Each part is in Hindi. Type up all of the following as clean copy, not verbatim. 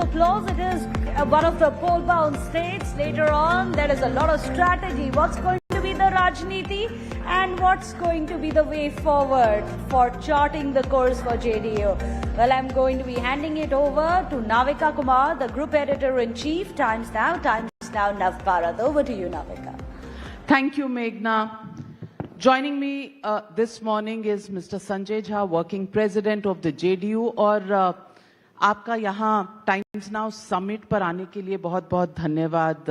applause. It is one of the poll-bound states. Later on, there is a lot of strategy. What's going to be the Rajniti and what's going to be the way forward for charting the course for JDU? Well, I'm going to be handing it over to Navika Kumar, the Group Editor-in-Chief, Times Now, Navbharat. Over to you, Navika. Thank you, Meghna. Joining me this morning is Mr. Sanjay Jha, Working President of the JDU, और आपका यहाँ टाइम्स नाउ समिट पर आने के लिए बहुत बहुत धन्यवाद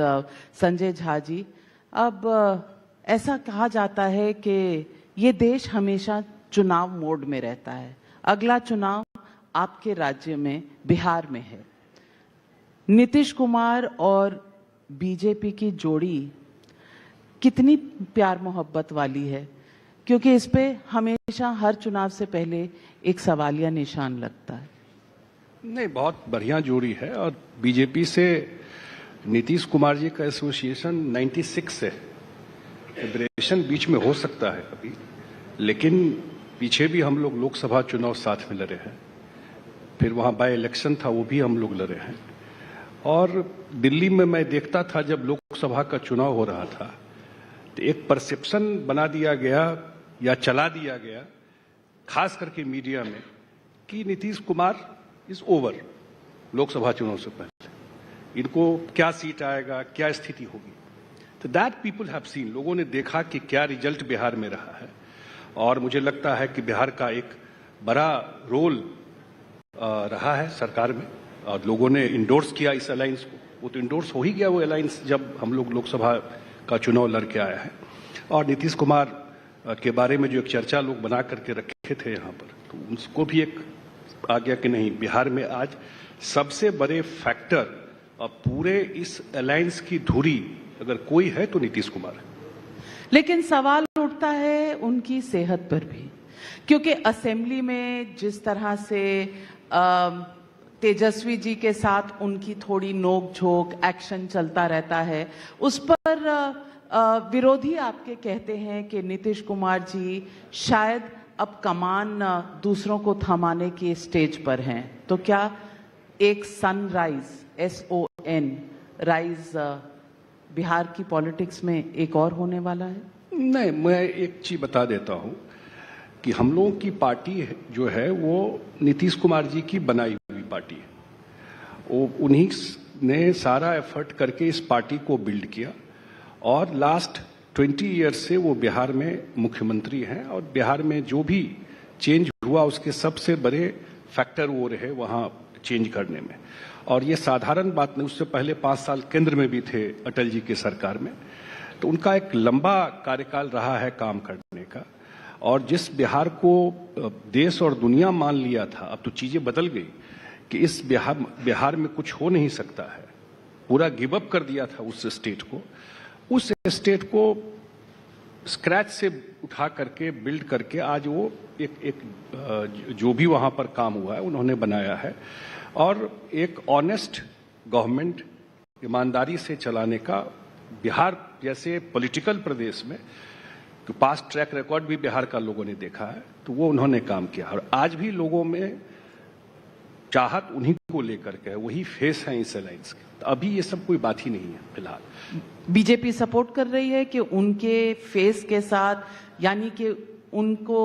संजय झा जी। अब ऐसा कहा जाता है कि ये देश हमेशा चुनाव मोड में रहता है। अगला चुनाव आपके राज्य में बिहार में है। नीतीश कुमार और बीजेपी की जोड़ी कितनी प्यार मोहब्बत वाली है, क्योंकि इस पे हमेशा हर चुनाव से पहले एक सवालिया निशान लगता है। नहीं, बहुत बढ़िया जोड़ी है और बीजेपी से नीतीश कुमार जी का एसोसिएशन 96 से फेडरेशन बीच में हो सकता है कभी, लेकिन पीछे भी हम लोग लोकसभा चुनाव साथ में लड़े हैं, फिर वहां बाय इलेक्शन था वो भी हम लोग लड़े हैं। और दिल्ली में मैं देखता था जब लोकसभा का चुनाव हो रहा था तो एक परसेप्शन बना दिया गया या चला दिया गया, खास करके मीडिया में, कि नीतीश कुमार इज ओवर लोकसभा चुनाव से पहले, इनको क्या सीट आएगा, क्या स्थिति होगी। तो दैट पीपल हैव सीन, लोगों ने देखा कि क्या रिजल्ट बिहार में रहा है, और मुझे लगता है कि बिहार का एक बड़ा रोल रहा है सरकार में, और लोगों ने इंडोर्स किया इस अलायंस को। वो तो इंडोर्स हो ही गया वो अलायंस जब हम लोग लोकसभा का चुनाव लड़के आया है। और नीतीश कुमार के बारे में जो एक चर्चा लोग बना करके रखे थे यहाँ पर, तो उसको भी एक आ गया कि नहीं, बिहार में आज सबसे बड़े फैक्टर और पूरे इस अलायंस की धुरी अगर कोई है तो नीतीश कुमार है। लेकिन सवाल उठता है उनकी सेहत पर भी, क्योंकि असेंबली में जिस तरह से तेजस्वी जी के साथ उनकी थोड़ी नोक-झोंक एक्शन चलता रहता है, उस पर विरोधी आपके कहते हैं कि नीतीश कुमार जी शायद अब कमान दूसरों को थमाने की स्टेज पर हैं। तो क्या एक सनराइज SON राइज बिहार की पॉलिटिक्स में एक और होने वाला है? नहीं, मैं एक चीज बता देता हूं कि हम लोगों की पार्टी जो है वो नीतीश कुमार जी की बनाई हुई पार्टी है। वो उन्हीं ने सारा एफर्ट करके इस पार्टी को बिल्ड किया, और लास्ट 20 ईयर्स से वो बिहार में मुख्यमंत्री हैं, और बिहार में जो भी चेंज हुआ उसके सबसे बड़े फैक्टर वो रहे वहां चेंज करने में। और ये साधारण बात नहीं, उससे पहले 5 साल केंद्र में भी थे अटल जी की सरकार में, तो उनका एक लंबा कार्यकाल रहा है काम करने का। और जिस बिहार को देश और दुनिया मान लिया था, अब तो चीजें बदल गई कि इस बिहार में कुछ हो नहीं सकता है, पूरा गिव अप कर दिया था उस स्टेट को। उस स्टेट को स्क्रैच से उठा करके बिल्ड करके आज वो एक जो भी वहां पर काम हुआ है उन्होंने बनाया है, और एक ऑनेस्ट गवर्नमेंट ईमानदारी से चलाने का बिहार जैसे पॉलिटिकल प्रदेश में पास्ट ट्रैक रिकॉर्ड भी बिहार का लोगों ने देखा है, तो वो उन्होंने काम किया। और आज भी लोगों में चाहत उन्हीं को लेकर के, वही फेस है इस अलायंस के। तो अभी ये सब कोई बात ही नहीं है फिलहाल। बीजेपी सपोर्ट कर रही है कि उनके फेस के साथ, यानी कि उनको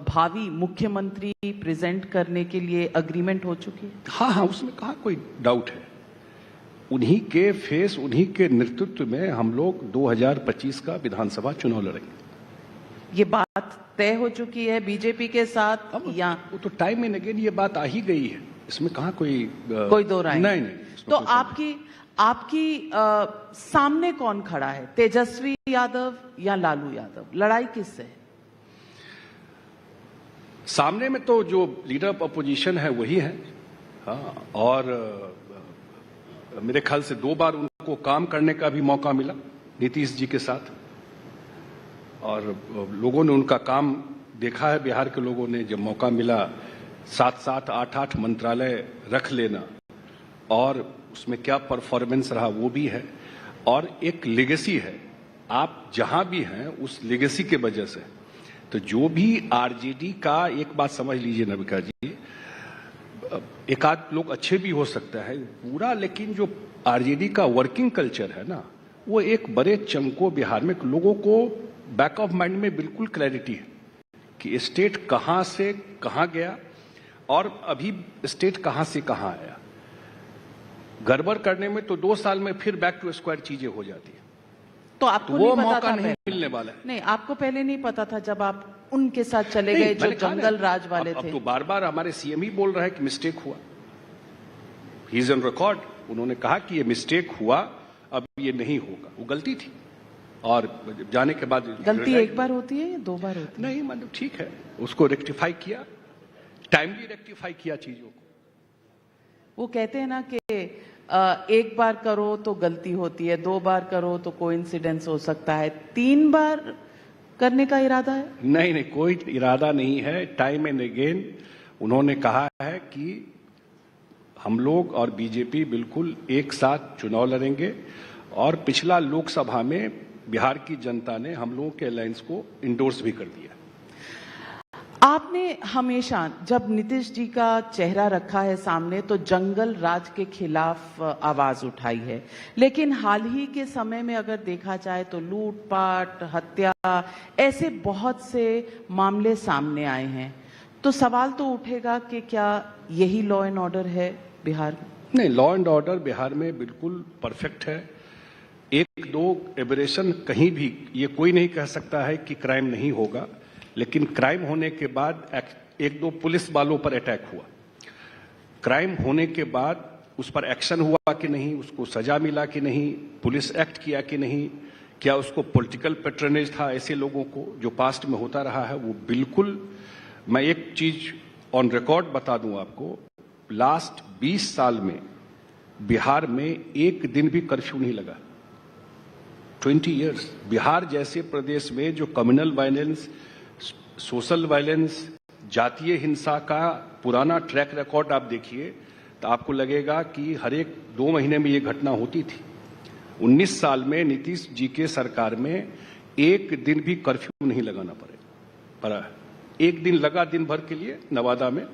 भावी मुख्यमंत्री प्रेजेंट करने के लिए अग्रीमेंट हो चुकी है? हाँ, उसमें कहाँ कोई डाउट है। उन्हीं के फेस, उन्हीं के नेतृत्व में हम लोग 2025 का विधानसभा चुनाव लड़ेंगे। ये बात तय हो चुकी है बीजेपी के साथ? अब या वो तो टाइम एंड अगेन ये बात आ ही गई है, इसमें कहाँ कोई दो राय नहीं। तो आपकी सामने कौन खड़ा है, तेजस्वी यादव या लालू यादव? लड़ाई किससे है? सामने में तो जो लीडर ऑफ अपोजिशन है वही है। हाँ, और मेरे ख्याल से 2 बार उनको काम करने का भी मौका मिला नीतीश जी के साथ, और लोगों ने उनका काम देखा है। बिहार के लोगों ने जब मौका मिला 7-7, 8-8 मंत्रालय रख लेना, और उसमें क्या परफॉर्मेंस रहा वो भी है, और एक लेगेसी है। आप जहां भी हैं उस लेगेसी के वजह से, तो जो भी आरजेडी का, एक बात समझ लीजिए नविका जी, एक आध लोग अच्छे भी हो सकता है पूरा, लेकिन जो आरजेडी का वर्किंग कल्चर है ना, वो एक बड़े चंको बिहार में लोगों को बैक ऑफ माइंड में बिल्कुल क्लैरिटी है कि स्टेट कहां से कहां गया और अभी स्टेट कहां से कहां आया। गड़बड़ करने में तो 2 साल में फिर बैक टू स्क्वायर चीजें हो जाती है। तो आपको वो नहीं पता मौका था नहीं पहले? मिलने वाला है। नहीं, आपको पहले नहीं पता था जब आप उनके साथ चले नहीं, गए जो मैंने कहा ना, जंगल राज वाले अब थे? तो बार बार हमारे सीएम ही बोल रहा है कि मिस्टेक हुआ। ही इज ऑन रिकॉर्ड, उन्होंने कहा कि ये मिस्टेक हुआ, अब ये नहीं होगा, वो गलती थी। और जाने के बाद गलती एक बार होती है या 2 बार होती है? नहीं, मतलब ठीक है, उसको रेक्टिफाई किया, टाइमली रेक्टिफाई किया चीजों को। वो कहते हैं ना कि एक बार करो तो गलती होती है, 2 बार करो तो कोइंसिडेंस हो सकता है, 3 बार करने का इरादा है? नहीं नहीं, कोई इरादा नहीं है। टाइम एंड अगेन उन्होंने कहा है कि हम लोग और बीजेपी बिल्कुल एक साथ चुनाव लड़ेंगे, और पिछला लोकसभा में बिहार की जनता ने हम लोगों के अलायंस को इंडोर्स भी कर दिया। आपने हमेशा जब नीतीश जी का चेहरा रखा है सामने तो जंगल राज के खिलाफ आवाज उठाई है, लेकिन हाल ही के समय में अगर देखा जाए तो लूटपाट, हत्या, ऐसे बहुत से मामले सामने आए हैं। तो सवाल तो उठेगा कि क्या यही लॉ एंड ऑर्डर है बिहार में? नहीं, लॉ एंड ऑर्डर बिहार में बिल्कुल परफेक्ट है। 1-2 एबरेशन कहीं भी, ये कोई नहीं कह सकता है कि क्राइम नहीं होगा, लेकिन क्राइम होने के बाद 1-2 पुलिस वालों पर अटैक हुआ, क्राइम होने के बाद उस पर एक्शन हुआ कि नहीं, उसको सजा मिला कि नहीं, पुलिस एक्ट किया कि नहीं, क्या उसको पॉलिटिकल पैट्रनेज था ऐसे लोगों को जो पास्ट में होता रहा है, वो बिल्कुल। मैं एक चीज ऑन रिकॉर्ड बता दूं आपको, लास्ट 20 साल में बिहार में एक दिन भी कर्फ्यू नहीं लगा। 20 इयर्स बिहार जैसे प्रदेश में जो कम्युनल वायलेंस, सोशल वायलेंस, जातीय हिंसा का पुराना ट्रैक रिकॉर्ड आप देखिए तो आपको लगेगा कि हर एक 2 महीने में ये घटना होती थी। 19 साल में नीतीश जी के सरकार में एक दिन भी कर्फ्यू नहीं लगाना पड़ा। एक दिन लगा दिन भर के लिए नवादा में,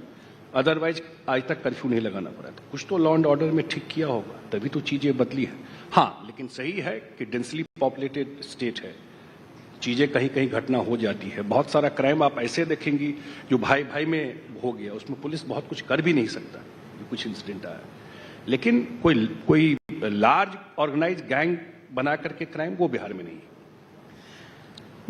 अदरवाइज आज तक कर्फ्यू नहीं लगाना पड़ा। तो कुछ तो लॉ एंड ऑर्डर में ठीक किया होगा, तभी तो चीजें बदली है। हाँ, लेकिन सही है कि डेंसली पॉपुलेटेड स्टेट है, चीजें कहीं कहीं घटना हो जाती है। बहुत सारा क्राइम आप ऐसे देखेंगी जो भाई भाई में हो गया, उसमें पुलिस बहुत कुछ कर भी नहीं सकता, जो कुछ इंसिडेंट आया। लेकिन कोई लार्ज ऑर्गेनाइज गैंग बना करके क्राइम, वो बिहार में नहीं है।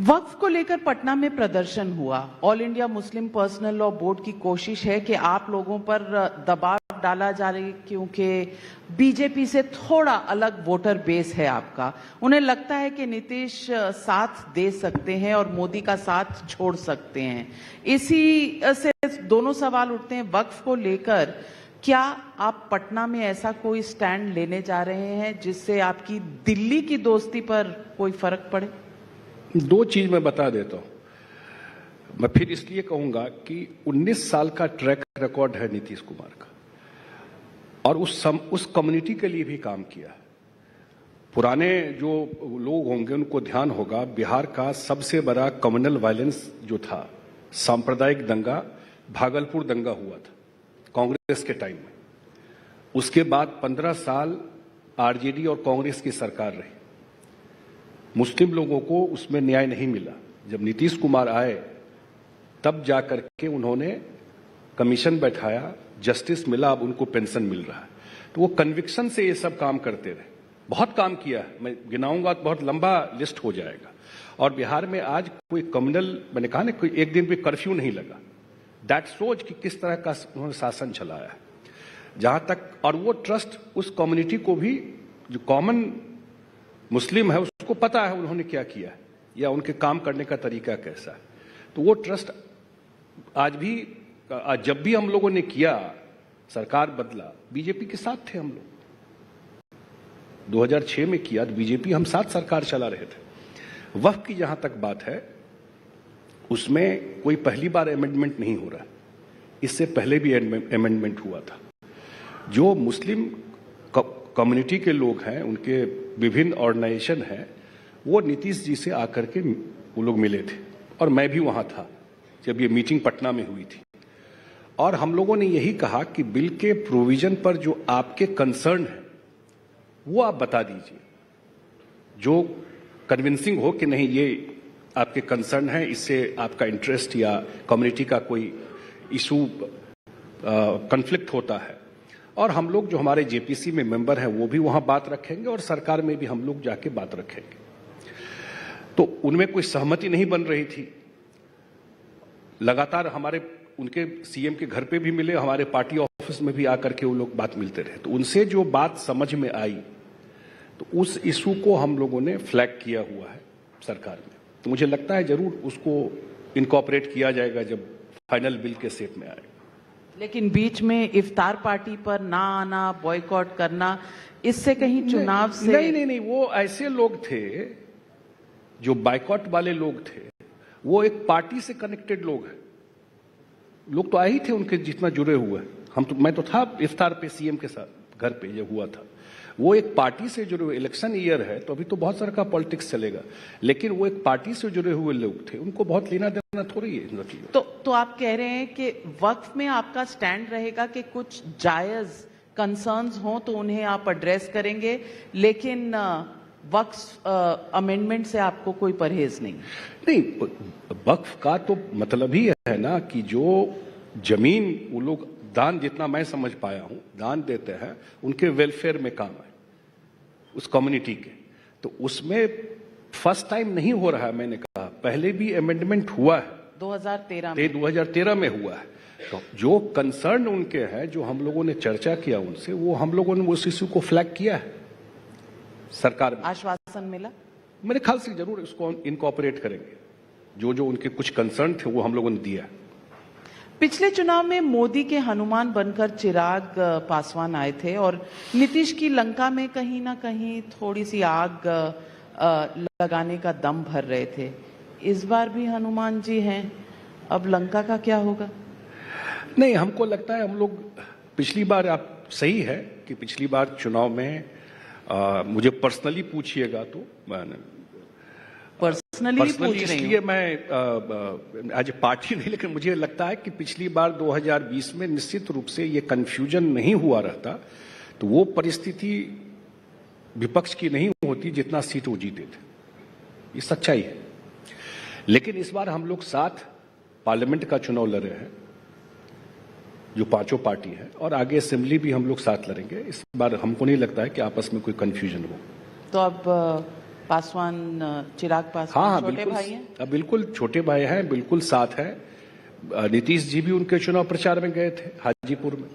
वक्फ को लेकर पटना में प्रदर्शन हुआ। All India Muslim personal law board की कोशिश है कि आप लोगों पर दबाव डाला जा रही है, क्योंकि बीजेपी से थोड़ा अलग वोटर बेस है आपका। उन्हें लगता है कि नीतीश साथ दे सकते हैं और मोदी का साथ छोड़ सकते हैं। इसी से दोनों सवाल उठते हैं वक्फ को लेकर। क्या आप पटना में ऐसा कोई स्टैंड लेने जा रहे हैं जिससे आपकी दिल्ली की दोस्ती पर कोई फर्क पड़े? 2 चीज मैं बता देता हूं। मैं फिर इसलिए कहूंगा कि 19 साल का ट्रैक रिकॉर्ड है नीतीश कुमार का, और उस कम्युनिटी के लिए भी काम किया है। पुराने जो लोग होंगे उनको ध्यान होगा, बिहार का सबसे बड़ा कम्युनल वायलेंस जो था, सांप्रदायिक दंगा, भागलपुर दंगा हुआ था कांग्रेस के टाइम में। उसके बाद 15 साल आरजेडी और कांग्रेस की सरकार रही, मुस्लिम लोगों को उसमें न्याय नहीं मिला। जब नीतीश कुमार आए तब जाकर के उन्होंने कमीशन बैठाया, जस्टिस मिला, अब उनको पेंशन मिल रहा है। तो वो कन्विक्शन से ये सब काम करते रहे, बहुत काम किया है। मैं गिनाऊंगा तो बहुत लंबा लिस्ट हो जाएगा। और बिहार में आज कोई कम्युनल, मैंने कहा ना, कोई एक दिन भी कर्फ्यू नहीं लगा। दैट सोच कि किस तरह का उन्होंने शासन चलाया है जहां तक, और वो ट्रस्ट उस कम्युनिटी को भी, जो कॉमन मुस्लिम है, उसको पता है उन्होंने क्या किया है या उनके काम करने का तरीका कैसा है। तो वो ट्रस्ट आज भी, जब भी हम लोगों ने किया, सरकार बदला, बीजेपी के साथ थे हम लोग। 2006 में किया तो बीजेपी, हम साथ सरकार चला रहे थे। वक्फ की जहां तक बात है, उसमें कोई पहली बार अमेंडमेंट नहीं हो रहा, इससे पहले भी अमेंडमेंट हुआ था। जो मुस्लिम कम्युनिटी के लोग हैं, उनके विभिन्न ऑर्गेनाइजेशन हैं, वो नीतीश जी से आकर के वो लोग मिले थे, और मैं भी वहां था जब ये मीटिंग पटना में हुई थी। और हम लोगों ने यही कहा कि बिल के प्रोविजन पर जो आपके कंसर्न है वो आप बता दीजिए, जो कन्विंसिंग हो कि नहीं ये आपके कंसर्न है, इससे आपका इंटरेस्ट या कम्युनिटी का कोई इशू कॉन्फ्लिक्ट होता है। और हम लोग जो हमारे जेपीसी में मेंबर हैं वो भी वहां बात रखेंगे और सरकार में भी हम लोग जाके बात रखेंगे। तो उनमें कोई सहमति नहीं बन रही थी। लगातार हमारे उनके सीएम के घर पे भी मिले, हमारे पार्टी ऑफिस में भी आकर के वो लोग बात मिलते रहे। तो उनसे जो बात समझ में आई तो उस इशू को हम लोगों ने फ्लैग किया हुआ है सरकार में। तो मुझे लगता है जरूर उसको इनकॉर्पोरेट किया जाएगा जब फाइनल बिल के सेट में आएगा। लेकिन बीच में इफ्तार पार्टी पर ना आना, बॉयकॉट करना, इससे कहीं चुनाव से नहीं, वो ऐसे लोग थे जो बायकॉट वाले लोग थे, वो एक पार्टी से कनेक्टेड लोग हैं। लोग तो आए ही थे उनके जितना जुड़े हुए। मैं तो था इफ्तार पे सीएम के साथ घर पे जब हुआ था। वो एक पार्टी से जुड़े हुए, इलेक्शन ईयर है तो अभी तो बहुत सारा का पॉलिटिक्स चलेगा, लेकिन वो एक पार्टी से जुड़े हुए लोग थे, उनको बहुत लेना देना थोड़ी है। तो आप कह रहे हैं कि वक्फ में आपका स्टैंड रहेगा कि कुछ जायज कंसर्न्स हो तो उन्हें आप एड्रेस करेंगे, लेकिन वक्फ अमेंडमेंट से आपको कोई परहेज नहीं। वक्फ का तो मतलब ही है ना कि जो जमीन वो लोग दान, जितना मैं समझ पाया हूं, दान देते हैं उनके वेलफेयर में काम है उस कम्युनिटी के। तो उसमें फर्स्ट टाइम नहीं हो रहा है, मैंने कहा पहले भी अमेंडमेंट हुआ है 2013 में हुआ है। तो जो कंसर्न उनके हैं, जो हम लोगों ने चर्चा किया उनसे, वो हम लोगों ने उस इश्यू को फ्लैग किया है सरकार में। आश्वासन मिला? मेरे ख्याल से जरूर इसको इनकॉर्पोरेट करेंगे। जो उनके कुछ कंसर्न थे वो हम लोगों ने दिया। पिछले चुनाव में मोदी के हनुमान बनकर चिराग पासवान आए थे और नीतीश की लंका में कहीं ना कहीं थोड़ी सी आग लगाने का दम भर रहे थे। इस बार भी हनुमान जी हैं, अब लंका का क्या होगा? नहीं, हमको लगता है हम लोग पिछली बार, आप सही है कि पिछली बार चुनाव में मुझे पर्सनली पूछिएगा तो पर्सनली इसलिए मैं आज पार्टी नहीं, लेकिन मुझे लगता है कि पिछली बार 2020 में निश्चित रूप से ये कंफ्यूजन नहीं हुआ रहता तो वो परिस्थिति विपक्ष की नहीं होती जितना सीट वो जीते थे। ये सच्चाई है। लेकिन इस बार हम लोग साथ पार्लियामेंट का चुनाव लड़ रहे हैं, जो पांचों पार्टी है, और आगे असेंबली भी हम लोग साथ लड़ेंगे। इस बार हमको नहीं लगता है कि आपस में कोई कंफ्यूजन हो। तो अब पासवान, चिराग पासवान छोटे भाई हैं? बिल्कुल छोटे भाई हैं, बिल्कुल साथ है। नीतीश जी भी उनके चुनाव प्रचार में गए थे हाजीपुर में,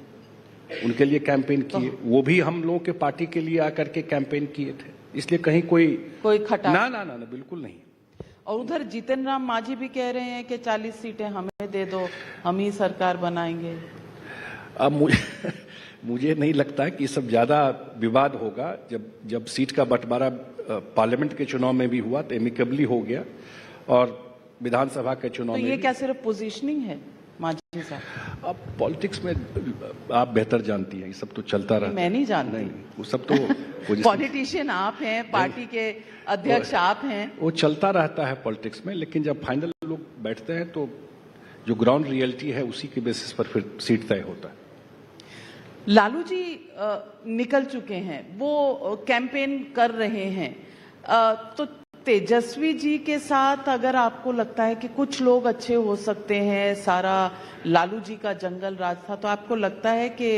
उनके लिए कैंपेन किए। वो भी हम लोगों के पार्टी के लिए आकर के कैंपेन किए थे। इसलिए कहीं कोई खटा ना, बिल्कुल नहीं। और उधर जीतन राम मांझी भी कह रहे हैं कि 40 सीटें हमें दे दो, हम ही सरकार बनाएंगे। अब मुझे नहीं लगता कि सब ज्यादा विवाद होगा। जब सीट का बंटवारा पार्लियामेंट के चुनाव में भी हुआ तो एमिकेबली हो गया, और विधानसभा के चुनाव में ये क्या सिर्फ पोजीशनिंग है मांझी साहब? अब पॉलिटिक्स में आप बेहतर जानती हैं, ये सब तो चलता रहता है। मैं नहीं जानती। नहीं, वो सब तो पॉलिटिशियन आप हैं, पार्टी के अध्यक्ष आप हैं, वो चलता रहता है पॉलिटिक्स में। लेकिन जब फाइनल लोग बैठते हैं तो जो ग्राउंड रियलिटी है उसी के बेसिस पर फिर सीट तय होता है। लालू जी निकल चुके हैं, वो कैंपेन कर रहे हैं, तो तेजस्वी जी के साथ अगर आपको लगता है कि कुछ लोग अच्छे हो सकते हैं, सारा लालू जी का जंगल राज था, तो आपको लगता है कि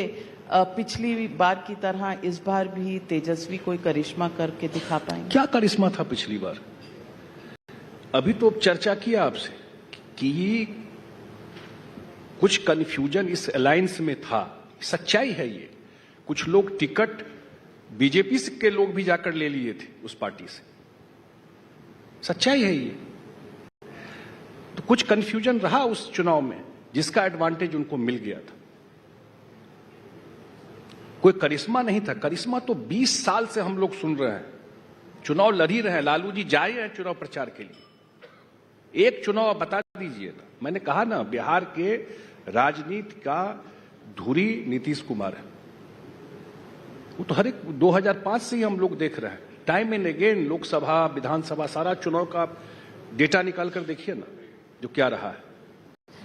पिछली बार की तरह इस बार भी तेजस्वी कोई करिश्मा करके दिखा पाएंगे? क्या करिश्मा था पिछली बार? अभी तो चर्चा किया आपसे कि कुछ कंफ्यूजन इस अलायंस में था। सच्चाई है ये। कुछ लोग टिकट बीजेपी के लोग भी जाकर ले लिए थे उस पार्टी से। सच्चाई है ये। तो कुछ कंफ्यूजन रहा उस चुनाव में, जिसका एडवांटेज उनको मिल गया था। कोई करिश्मा नहीं था। करिश्मा तो 20 साल से हम लोग सुन रहे हैं, चुनाव लड़ ही रहे हैं। लालू जी जाए हैं चुनाव प्रचार के लिए। एक चुनाव बता दीजिए था। मैंने कहा ना, बिहार के राजनीति का धुरी नीतीश कुमार है। वो तो हर एक 2005 से ही हम लोग देख रहे हैं, टाइम एंड अगेन। लोकसभा, विधानसभा, सारा चुनाव का डेटा निकाल कर देखिए ना जो क्या रहा है।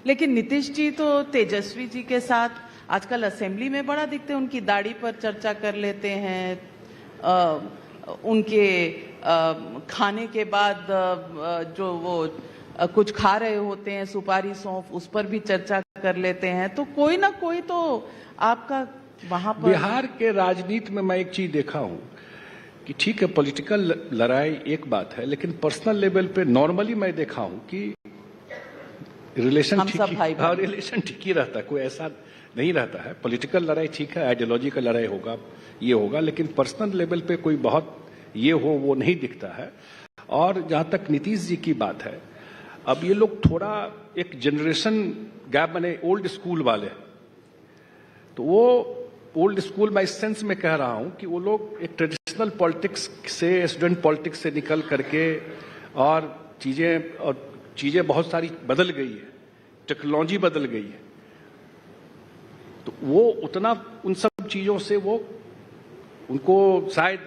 लेकिन नीतीश जी तो तेजस्वी जी के साथ आजकल असेंबली में बड़ा दिखते हैं, उनकी दाढ़ी पर चर्चा कर लेते हैं, उनके खाने के बाद जो वो कुछ खा रहे होते हैं सुपारी सौंफ, उस पर भी चर्चा कर लेते हैं। तो कोई ना कोई तो आपका वहां पर बिहार के राजनीति में मैं एक चीज देखा हूं कि ठीक है पॉलिटिकल लड़ाई एक बात है, लेकिन पर्सनल लेवल पे नॉर्मली मैं देखा हूं कि रिलेशन हम सब भाई हाँ रिलेशन ठीक ही रहता है, कोई ऐसा नहीं रहता है। पॉलिटिकल लड़ाई ठीक है, आइडियोलॉजी का लड़ाई होगा, ये होगा, लेकिन पर्सनल लेवल पे कोई बहुत ये हो वो नहीं दिखता है। और जहां तक नीतीश जी की बात है, अब ये लोग थोड़ा एक जनरेशन गैप बने, ओल्ड स्कूल वाले, तो वो ओल्ड स्कूल मैं इस सेंस में कह रहा हूं कि वो लोग एक ट्रेडिशनल पॉलिटिक्स से, स्टूडेंट पॉलिटिक्स से निकल करके और चीजें बहुत सारी बदल गई है, टेक्नोलॉजी बदल गई है, तो वो उतना उन सब चीजों से वो उनको शायद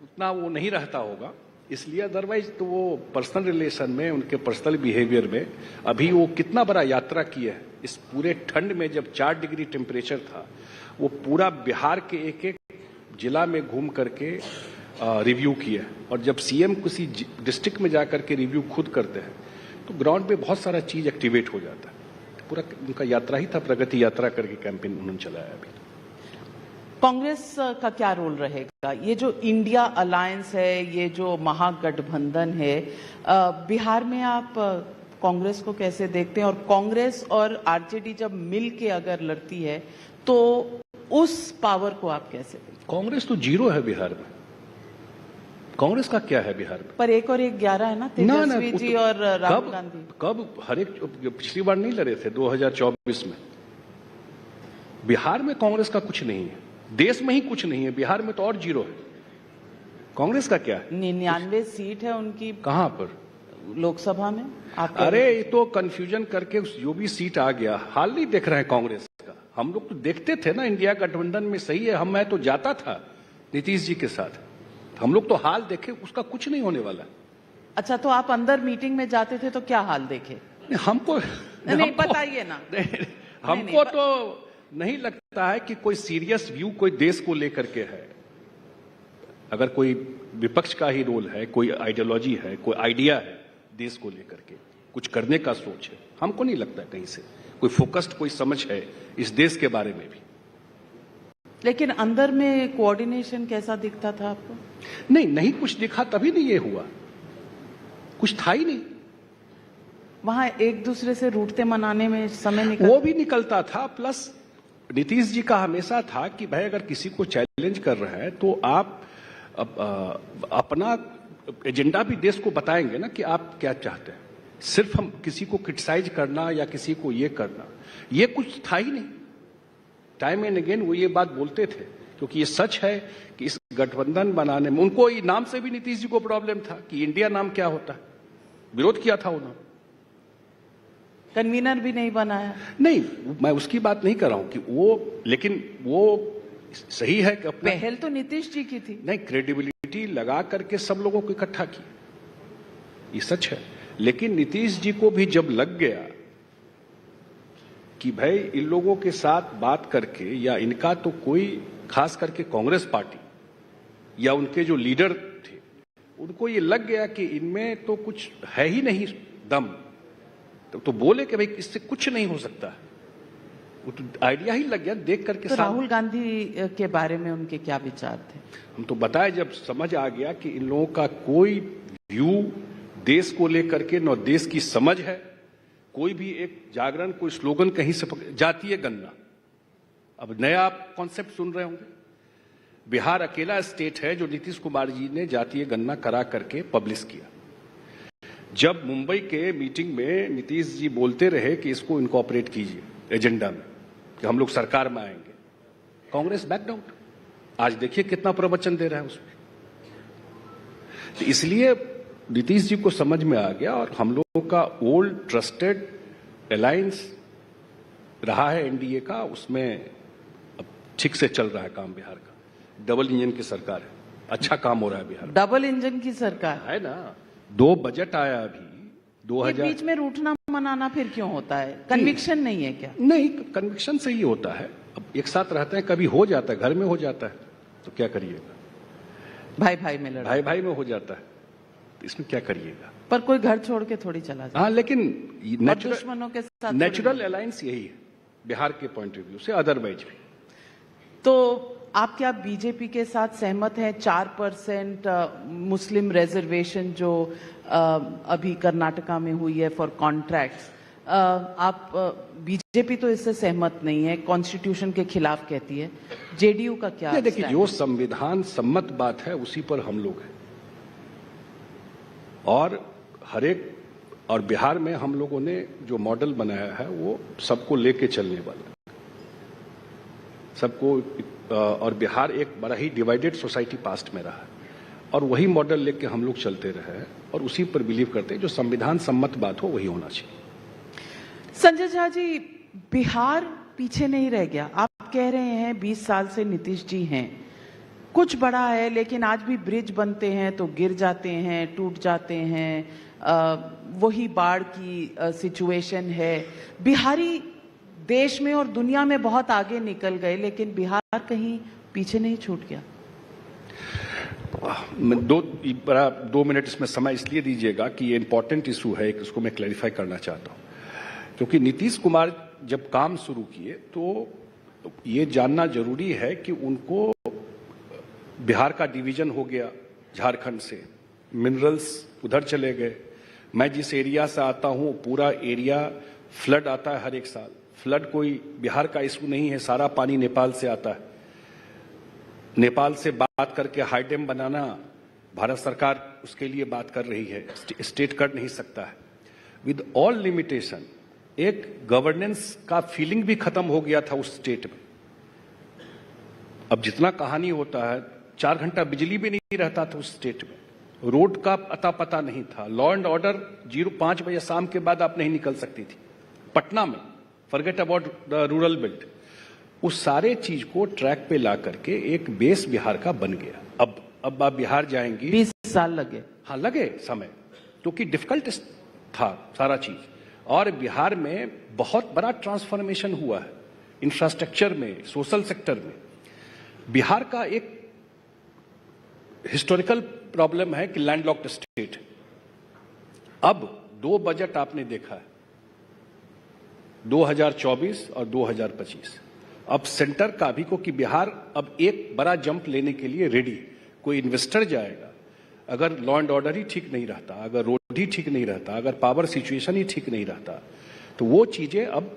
उतना वो नहीं रहता होगा, इसलिए अदरवाइज तो वो पर्सनल रिलेशन में, उनके पर्सनल बिहेवियर में अभी वो कितना बड़ा यात्रा किया है। इस पूरे ठंड में जब 4 डिग्री टेम्परेचर था, वो पूरा बिहार के एक एक जिला में घूम करके रिव्यू किया, और जब सीएम किसी डिस्ट्रिक्ट में जाकर के रिव्यू खुद करते हैं तो ग्राउंड पे बहुत सारा चीज एक्टिवेट हो जाता है। पूरा उनका यात्रा ही था, प्रगति यात्रा करके कैंपेन उन्होंने चलाया। अभी कांग्रेस का क्या रोल रहेगा? ये जो इंडिया अलायंस है, ये जो महागठबंधन है, बिहार में आप कांग्रेस को कैसे देखते हैं? और कांग्रेस और आरजेडी जब मिल के अगर लड़ती है तो उस पावर को आप कैसे देखते हैं? कांग्रेस तो जीरो है बिहार में, कांग्रेस का क्या है बिहार में? पर 1 और 1 11 है ना, तेजस्वी जी और राहुल गांधी। कब हर एक पिछली बार नहीं लड़े थे 2024 में? बिहार में कांग्रेस का कुछ नहीं है, देश में ही कुछ नहीं है, बिहार में तो और जीरो है। कांग्रेस का क्या है? 99 सीट है उनकी। कहां पर? लोकसभा में। आप अरे ये तो कंफ्यूजन करके जो भी सीट आ गया, हाल नहीं देख रहे हैं कांग्रेस का। हम लोग तो देखते थे ना इंडिया गठबंधन में, सही है, मैं तो जाता था नीतीश जी के साथ, हम लोग तो हाल देखे, उसका कुछ नहीं होने वाला। अच्छा, तो आप अंदर मीटिंग में जाते थे तो क्या हाल देखे? हमको नहीं बताइए ना। हमको तो नहीं लगता है कि कोई सीरियस व्यू कोई देश को लेकर के है। अगर कोई विपक्ष का ही रोल है, कोई आइडियोलॉजी है, कोई आइडिया है देश को लेकर के, कुछ करने का सोच है, हमको नहीं लगता कहीं से कोई फोकस्ड कोई समझ है इस देश के बारे में भी। लेकिन अंदर में कोऑर्डिनेशन कैसा दिखता था आपको? नहीं कुछ दिखा, तभी नहीं ये हुआ, कुछ था ही नहीं। वहां एक दूसरे से रूठते मनाने में समय निकल, वो भी निकलता था। प्लस नीतीश जी का हमेशा था कि भाई अगर किसी को चैलेंज कर रहे हैं तो आप अपना एजेंडा भी देश को बताएंगे ना कि आप क्या चाहते हैं। सिर्फ हम किसी को क्रिटिसाइज करना या किसी को ये करना, ये कुछ था ही नहीं। टाइम एंड अगेन वो ये बात बोलते थे, क्योंकि ये सच है कि इस गठबंधन बनाने में उनको ये नाम से भी नीतीश जी को प्रॉब्लम था कि इंडिया नाम क्या होता है, विरोध किया था उन्होंने। कन्वीनर भी नहीं बनाया। नहीं, मैं उसकी बात नहीं कर रहा हूं कि वो, लेकिन वो सही है कि पहल तो नीतीश जी की थी। नहीं, क्रेडिबिलिटी लगा करके सब लोगों को इकट्ठा किया, ये सच है। लेकिन नीतीश जी को भी जब लग गया कि भाई इन लोगों के साथ बात करके, या इनका तो कोई, खास करके कांग्रेस पार्टी या उनके जो लीडर थे, उनको ये लग गया कि इनमें तो कुछ है ही नहीं दम, तो बोले कि भाई इससे कुछ नहीं हो सकता। वो तो आइडिया ही लग गया देख करके। तो राहुल गांधी के बारे में उनके क्या विचार थे? हम तो बताए, जब समझ आ गया कि इन लोगों का कोई व्यू देश को लेकर के, न देश की समझ है, कोई भी एक जागरण, कोई स्लोगन कहीं से जातीय गणना, अब नया आप कॉन्सेप्ट सुन रहे होंगे। बिहार अकेला स्टेट है जो नीतीश कुमार जी ने जातीय गणना करा करके पब्लिश किया। जब मुंबई के मीटिंग में नीतीश जी बोलते रहे कि इसको इनकॉर्पोरेट कीजिए एजेंडा में, कि हम लोग सरकार में आएंगे, कांग्रेस बैक डाउन। आज देखिए कितना प्रवचन दे रहा है उसमें। तो इसलिए नीतीश जी को समझ में आ गया, और हम लोगों का ओल्ड ट्रस्टेड अलायंस रहा है एनडीए का, उसमें अब ठीक से चल रहा है काम बिहार का। डबल इंजन की सरकार है, अच्छा काम हो रहा है बिहार। डबल इंजन की सरकार है ना, 2 बजट आया अभी, ये बीच में रूठना मनाना फिर क्यों होता है? कन्विक्शन नहीं है क्या? नहीं, कन्विक्शन से ही होता है। अब एक साथ रहते हैं, कभी हो जाता है, घर में हो जाता है, तो क्या करिएगा? भाई भाई में लड़ा, भाई भाई में हो जाता है, तो इसमें क्या करिएगा? पर कोई घर छोड़ के थोड़ी चला जाए। हाँ, लेकिन दुश्मनों के साथ नेचुरल अलायंस यही है बिहार के पॉइंट ऑफ व्यू से, अदरवाइज भी। तो आप क्या बीजेपी के साथ सहमत हैं? 4% मुस्लिम रिजर्वेशन जो अभी कर्नाटका में हुई है फॉर कॉन्ट्रैक्ट्स, आप बीजेपी तो इससे सहमत नहीं है, कॉन्स्टिट्यूशन के खिलाफ कहती है। जेडीयू का क्या? देखिए, जो संविधान सम्मत बात है उसी पर हम लोग हैं, और और बिहार में हम लोगों ने जो मॉडल बनाया है वो सबको लेके चलने वाला है, सबको। और बिहार एक बड़ा ही डिवाइडेड सोसाइटी पास्ट में रहा है, और वही मॉडल लेके हम लोग चलते रहे हैं, और उसी पर बिलीव करते हैं जो संविधान सम्मत बात हो वही होना चाहिए। संजय झा जी, बिहार पीछे नहीं रह गया। आप कह रहे हैं 20 साल से नीतीश जी हैं, कुछ बड़ा है, लेकिन आज भी ब्रिज बनते हैं तो गिर जाते हैं, टूट जाते हैं, वही बाढ़ की सिचुएशन है। बिहारी देश में और दुनिया में बहुत आगे निकल गए, लेकिन बिहार कहीं पीछे नहीं छूट गया। मैं 2 मिनट इसमें समय इसलिए दीजिएगा कि ये इंपॉर्टेंट इशू है, इसको मैं क्लैरिफाई करना चाहता हूं। क्योंकि नीतीश कुमार जब काम शुरू किए तो ये जानना जरूरी है कि उनको बिहार का डिवीजन हो गया झारखंड से, मिनरल्स उधर चले गए। मैं जिस एरिया से आता हूं पूरा एरिया फ्लड आता है हर एक साल। फ्लड कोई बिहार का इशू नहीं है, सारा पानी नेपाल से आता है। नेपाल से बात करके हाई डैम बनाना, भारत सरकार उसके लिए बात कर रही है, स्टेट कर नहीं सकता है। विद ऑल लिमिटेशन, एक गवर्नेंस का फीलिंग भी खत्म हो गया था उस स्टेट में। अब जितना कहानी होता है, 4 घंटा बिजली भी नहीं रहता था उस स्टेट में, रोड का अता पता नहीं था, लॉ एंड ऑर्डर 05 बजे शाम के बाद आप नहीं निकल सकती थी पटना में, forget about the rural belt. उस सारे चीज को ट्रैक पे ला करके एक बेस बिहार का बन गया। अब आप बिहार जाएंगी, 20 साल लगे। हाँ, लगे समय, क्योंकि डिफिकल्ट था सारा चीज। और बिहार में बहुत बड़ा ट्रांसफॉर्मेशन हुआ है इंफ्रास्ट्रक्चर में, सोशल सेक्टर में। बिहार का एक हिस्टोरिकल प्रॉब्लम है कि लैंडलॉक्ड स्टेट। अब 2 बजट आपने देखा है, 2024 और 2025। अब सेंटर का भी को कि बिहार अब एक बड़ा जंप लेने के लिए रेडी। कोई इन्वेस्टर जाएगा, अगर लॉ एंड ऑर्डर ही ठीक नहीं रहता, अगर रोड ही ठीक नहीं रहता, अगर पावर सिचुएशन ही ठीक नहीं रहता, तो वो चीजें अब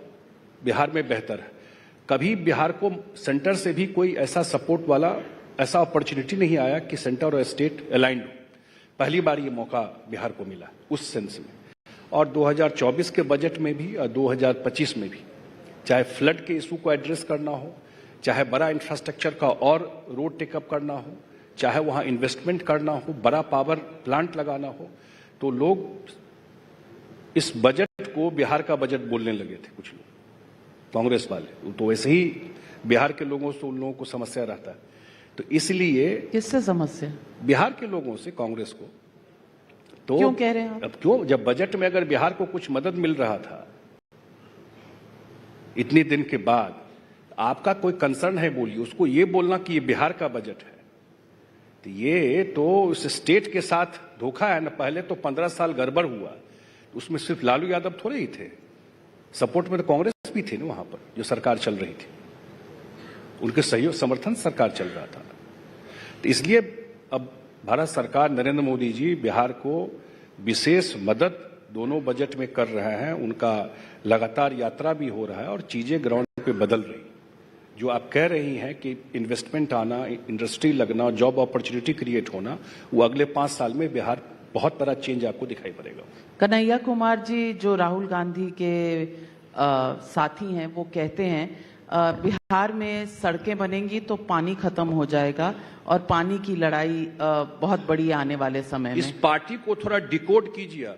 बिहार में बेहतर है। कभी बिहार को सेंटर से भी कोई ऐसा सपोर्ट वाला ऐसा अपॉर्चुनिटी नहीं आया कि सेंटर और स्टेट अलाइंड हो। पहली बार ये मौका बिहार को मिला उस सेंस में। और 2024 के बजट में भी और 2025 में भी, चाहे फ्लड के इशू को एड्रेस करना हो, चाहे बड़ा इंफ्रास्ट्रक्चर का और रोड टेकअप करना हो, चाहे वहां इन्वेस्टमेंट करना हो, बड़ा पावर प्लांट लगाना हो, तो लोग इस बजट को बिहार का बजट बोलने लगे थे कुछ लोग, कांग्रेस वाले। तो वैसे ही बिहार के लोगों से उन लोगों को समस्या रहता है, तो इसलिए। किससे समस्या? बिहार के लोगों से, कांग्रेस को। तो क्यों कह रहे हैं आप? अब क्यों, जब बजट में अगर बिहार को कुछ मदद मिल रहा था इतने दिन के बाद, आपका कोई कंसर्न है बोलिए, उसको ये बोलना कि ये बिहार का बजट है, तो ये तो उस स्टेट के साथ धोखा है ना। पहले तो 15 साल गड़बड़ हुआ, उसमें सिर्फ लालू यादव थोड़े ही थे, सपोर्ट में तो कांग्रेस भी थी ना वहां पर, जो सरकार चल रही थी, उनके सहयोग समर्थन सरकार चल रहा था। तो इसलिए अब भारत सरकार, नरेंद्र मोदी जी बिहार को विशेष मदद दोनों बजट में कर रहे हैं। उनका लगातार यात्रा भी हो रहा है और चीजें ग्राउंड पे बदल रही। जो आप कह रही हैं कि इन्वेस्टमेंट आना, इंडस्ट्री लगना, जॉब अपॉर्चुनिटी क्रिएट होना, वो अगले 5 साल में बिहार बहुत बड़ा चेंज आपको दिखाई पड़ेगा। कन्हैया कुमार जी, जो राहुल गांधी के साथी हैं, वो कहते हैं बिहार में सड़कें बनेंगी तो पानी खत्म हो जाएगा और पानी की लड़ाई बहुत बड़ी आने वाले समय में। इस पार्टी को थोड़ा डिकोड कीजिए आप,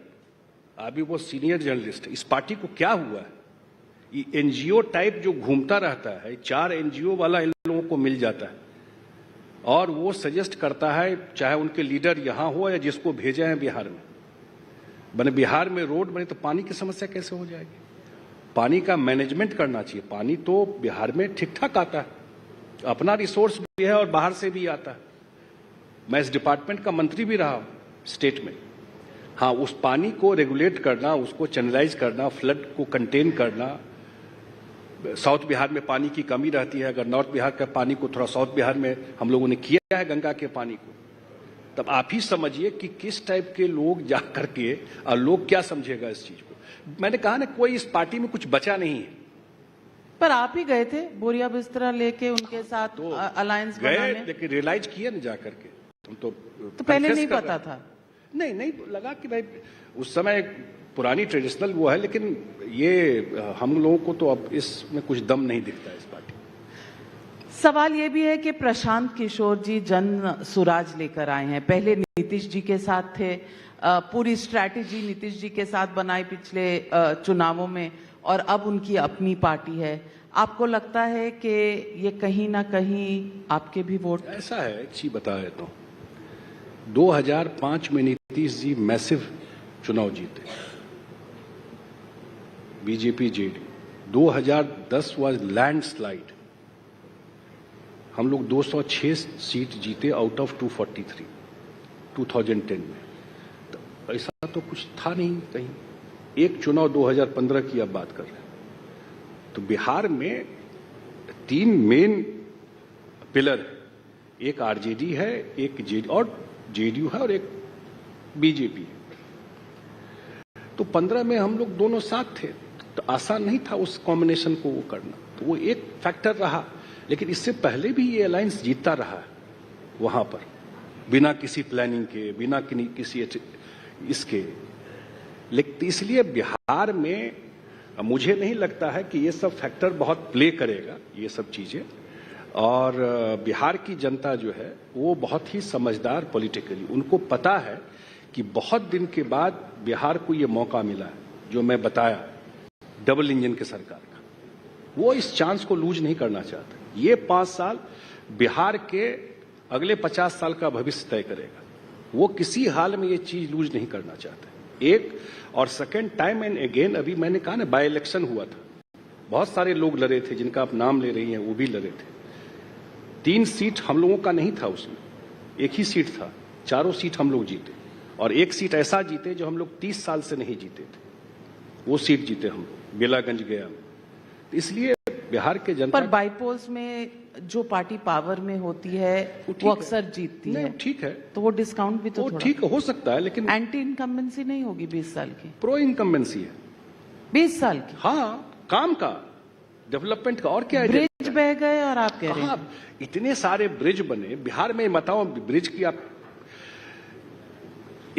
अभी वो सीनियर जर्नलिस्ट है। इस पार्टी को क्या हुआ है? ये एनजीओ टाइप जो घूमता रहता है, 4 एनजीओ वाला इन लोगों को मिल जाता है और वो सजेस्ट करता है, चाहे उनके लीडर यहां हो या जिसको भेजे हैं बिहार में। बने बिहार में रोड बने तो पानी की समस्या कैसे हो जाएगी? पानी का मैनेजमेंट करना चाहिए। पानी तो बिहार में ठीक ठाक आता है, अपना रिसोर्स भी है और बाहर से भी आता है। मैं इस डिपार्टमेंट का मंत्री भी रहा स्टेट में। हाँ, उस पानी को रेगुलेट करना, उसको चैनलाइज करना, फ्लड को कंटेन करना। साउथ बिहार में पानी की कमी रहती है, अगर नॉर्थ बिहार का पानी को थोड़ा साउथ बिहार में हम लोगों ने किया है गंगा के पानी को, तब आप ही समझिए कि किस टाइप के लोग जा करके और लोग क्या समझेगा इस चीज को। मैंने कहा ना, कोई इस पार्टी में कुछ बचा नहीं है। पर आप ही गए थे बोरिया बिस्तरा लेके उनके साथ तो अलायंस गए, बनाने, लेकिन रियलाइज किया ना जा करके। हम तो पहले नहीं पता था। नहीं लगा कि भाई उस समय पुरानी ट्रेडिशनल वो है, लेकिन ये हम लोगों को तो अब इसमें कुछ दम नहीं दिखता है इस पार्टी। सवाल ये भी है कि प्रशांत किशोर जी जन सुराज लेकर आए हैं। पहले नीतीश जी के साथ थे, पूरी स्ट्रैटेजी नीतीश जी के साथ बनाई पिछले चुनावों में, और अब उनकी अपनी पार्टी है। आपको लगता है कि ये कहीं ना कहीं आपके भी वोट? ऐसा है, एक चीज बता देता हूं। 2005 में नीतीश जी मैसिव चुनाव जीते, बीजेपी जेडी। 2010 वाज लैंडस्लाइड, हम लोग 206 सीट जीते आउट ऑफ 243 2010 में। तो ऐसा तो कुछ था नहीं कहीं। एक चुनाव 2015 की आप बात कर रहे हैं। तो बिहार में 3 मेन पिलर है, एक आरजेडी है, एक जेडीयू है और एक बीजेपी है। तो 15 में हम लोग दोनों साथ थे, तो आसान नहीं था उस कॉम्बिनेशन को वो करना। तो वो एक फैक्टर रहा, लेकिन इससे पहले भी ये अलायंस जीतता रहा है वहां पर, बिना किसी प्लानिंग के, बिना किसी इसके। लेकिन इसलिए बिहार में मुझे नहीं लगता है कि ये सब फैक्टर बहुत प्ले करेगा, ये सब चीजें। और बिहार की जनता जो है वो बहुत ही समझदार पॉलिटिकली, उनको पता है कि बहुत दिन के बाद बिहार को ये मौका मिला है, जो मैं बताया डबल इंजन के सरकार का। वो इस चांस को लूज नहीं करना चाहते। ये 5 साल बिहार के अगले 50 साल का भविष्य तय करेगा। वो किसी हाल में ये चीज लूज नहीं करना चाहते। एक और सेकेंड, टाइम एंड अगेन, अभी मैंने कहा ना, बाय इलेक्शन हुआ था, बहुत सारे लोग लड़े थे, जिनका आप नाम ले रही हैं वो भी लड़े थे। 3 सीट हम लोगों का नहीं था उसमें, एक ही सीट था, 4 सीट हम लोग जीते। और 1 सीट ऐसा जीते जो हम लोग 30 साल से नहीं जीते थे, वो सीट जीते हम लोग, बेलागंज गया में। तो इसलिए बिहार के जनता, पर बाईपोल्स में जो पार्टी पावर में होती है वो अक्सर जीतती है। ठीक है, तो वो डिस्काउंट भी तो वो थोड़ा ठीक हो सकता है, लेकिन एंटी इनकम्बेंसी नहीं होगी 20 साल की? प्रो इनकम्बेंसी है 20 साल की। हाँ, काम का, डेवलपमेंट का। और क्या है, ब्रिज बह गए और आप कह रहे हैं इतने सारे ब्रिज बने बिहार में। बताओ, ब्रिज की आप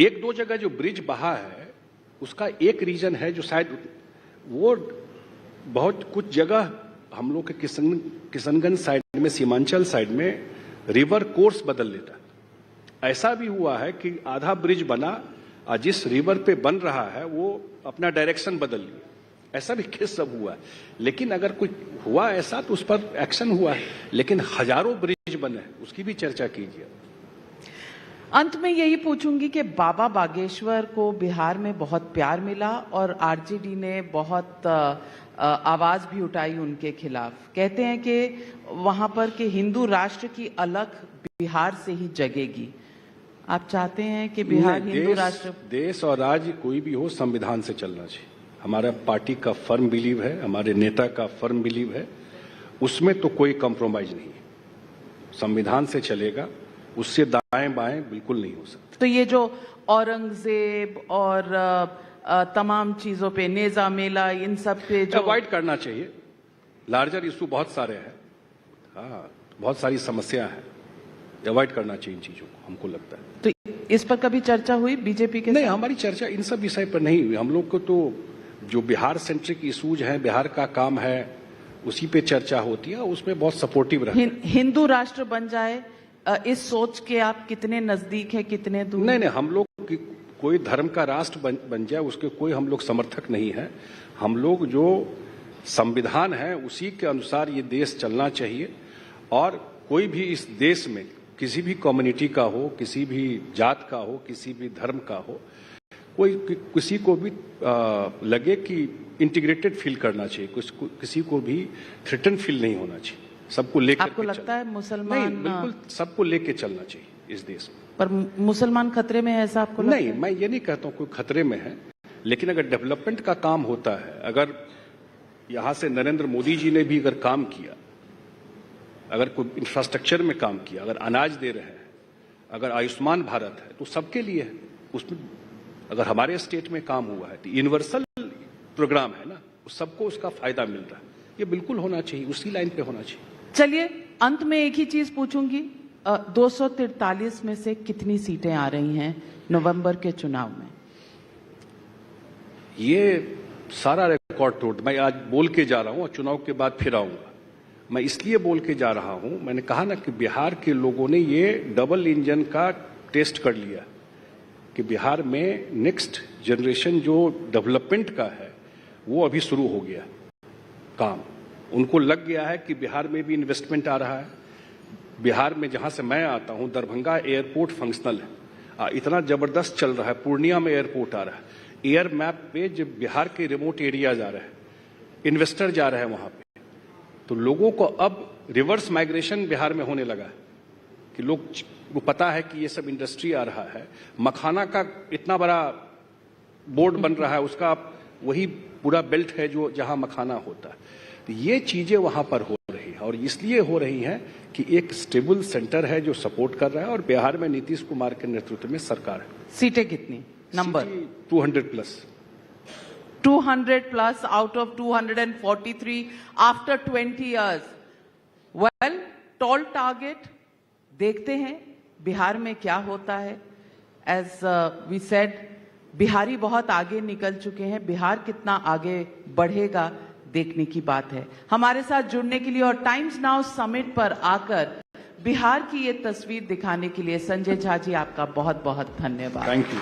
1-2 जगह जो ब्रिज बहा है, उसका एक रीजन है जो शायद वो बहुत कुछ जगह हम लोग के किशनगंज साइड में, सीमांचल साइड में रिवर कोर्स बदल लेता है। ऐसा भी हुआ है कि आधा ब्रिज बना और जिस रिवर पे बन रहा है वो अपना डायरेक्शन बदल लिया। ऐसा भी केस सब हुआ है। लेकिन अगर कुछ हुआ ऐसा तो उस पर एक्शन हुआ है, लेकिन हजारों ब्रिज बने, उसकी भी चर्चा कीजिए। अंत में यही पूछूंगी कि बाबा बागेश्वर को बिहार में बहुत प्यार मिला और आरजेडी ने बहुत आवाज भी उठाई उनके खिलाफ। कहते हैं कि वहां पर कि हिंदू राष्ट्र की अलग बिहार से ही जगेगी। आप चाहते हैं कि बिहार हिंदू राष्ट्र? देश और राज्य कोई भी हो, संविधान से चलना चाहिए। हमारा पार्टी का फर्म बिलीव है, हमारे नेता का फर्म बिलीव है, उसमें तो कोई कॉम्प्रोमाइज नहीं है। संविधान से चलेगा, उससे दाएं बाएं बिल्कुल नहीं हो सकता। तो ये जो औरंगजेब और तमाम चीजों पे, नेजा मेला, इन सब पे जो अवॉइड करना चाहिए। लार्जर इशू बहुत सारे हैं, हाँ, बहुत सारी समस्या है, अवॉइड करना चाहिए इन चीजों को, हमको लगता है। तो इस पर कभी चर्चा हुई बीजेपी के? नहीं, हमारी चर्चा इन सब विषय पर नहीं हुई। हम लोग को तो जो बिहार सेंट्रिक इशूज हैं, बिहार का काम है, उसी पे चर्चा होती है, उसमें बहुत सपोर्टिव रहते हैं। हिंदू राष्ट्र बन जाए, इस सोच के आप कितने नजदीक हैं, कितने दूर? नहीं, हम लोग कोई धर्म का राष्ट्र बन जाए उसके कोई हम लोग समर्थक नहीं है। हम लोग जो संविधान है उसी के अनुसार ये देश चलना चाहिए। और कोई भी इस देश में किसी भी कम्युनिटी का हो, किसी भी जात का हो, किसी भी धर्म का हो, किसी को भी लगे कि इंटीग्रेटेड फील करना चाहिए, किसी को भी थ्रेटन फील नहीं होना चाहिए, सबको लेकर आपको लगता है मुसलमान नहीं, बिल्कुल सबको लेके चलना चाहिए इस देश में। पर मुसलमान खतरे में है ऐसा आपको लगता नहीं, है? मैं ये नहीं कहता हूं कोई खतरे में है, लेकिन अगर डेवलपमेंट का काम होता है, अगर यहां से नरेंद्र मोदी जी ने भी अगर काम किया, अगर कोई इंफ्रास्ट्रक्चर में काम किया, अगर अनाज दे रहे हैं, अगर आयुष्मान भारत है, तो सबके लिए है। उसमें अगर हमारे स्टेट में काम हुआ है तो यूनिवर्सल प्रोग्राम है ना, सबको उसका फायदा मिल रहा है, ये बिल्कुल होना चाहिए, उसी लाइन पे होना चाहिए। चलिए अंत में एक ही चीज पूछूंगी, 243 में से कितनी सीटें आ रही हैं नवंबर के चुनाव में? ये सारा रिकॉर्ड तोड़, मैं आज बोल के जा रहा हूं और चुनाव के बाद फिर आऊंगा। मैं इसलिए बोल के जा रहा हूं, मैंने कहा ना कि बिहार के लोगों ने ये डबल इंजन का टेस्ट कर लिया कि बिहार में नेक्स्ट जनरेशन जो डेवलपमेंट का है वो अभी शुरू हो गया काम। उनको लग गया है कि बिहार में भी इन्वेस्टमेंट आ रहा है। बिहार में जहां से मैं आता हूं, दरभंगा एयरपोर्ट फंक्शनल है, इतना जबरदस्त चल रहा है। पूर्णिया में एयरपोर्ट आ रहा है, एयर मैप पे जो बिहार के रिमोट एरिया जा रहे हैं, इन्वेस्टर जा रहे हैं वहां पे, तो लोगों को अब रिवर्स माइग्रेशन बिहार में होने लगा है कि लोग को पता है कि ये सब इंडस्ट्री आ रहा है। मखाना का इतना बड़ा बोर्ड बन रहा है, उसका वही पूरा बेल्ट है जो जहां मखाना होता है। तो ये चीजें वहां पर हो रही है और इसलिए हो रही हैं कि एक स्टेबल सेंटर है जो सपोर्ट कर रहा है और बिहार में नीतीश कुमार के नेतृत्व में सरकार है। सीटें कितनी? Number 200 plus. 200 plus out of 243 after 20 years. Well, tall target. देखते हैं बिहार में क्या होता है। As we said, बिहारी बहुत आगे निकल चुके हैं, बिहार कितना आगे बढ़ेगा देखने की बात है। हमारे साथ जुड़ने के लिए और टाइम्स नाउ समिट पर आकर बिहार की ये तस्वीर दिखाने के लिए संजय झा जी आपका बहुत बहुत धन्यवाद। Thank you.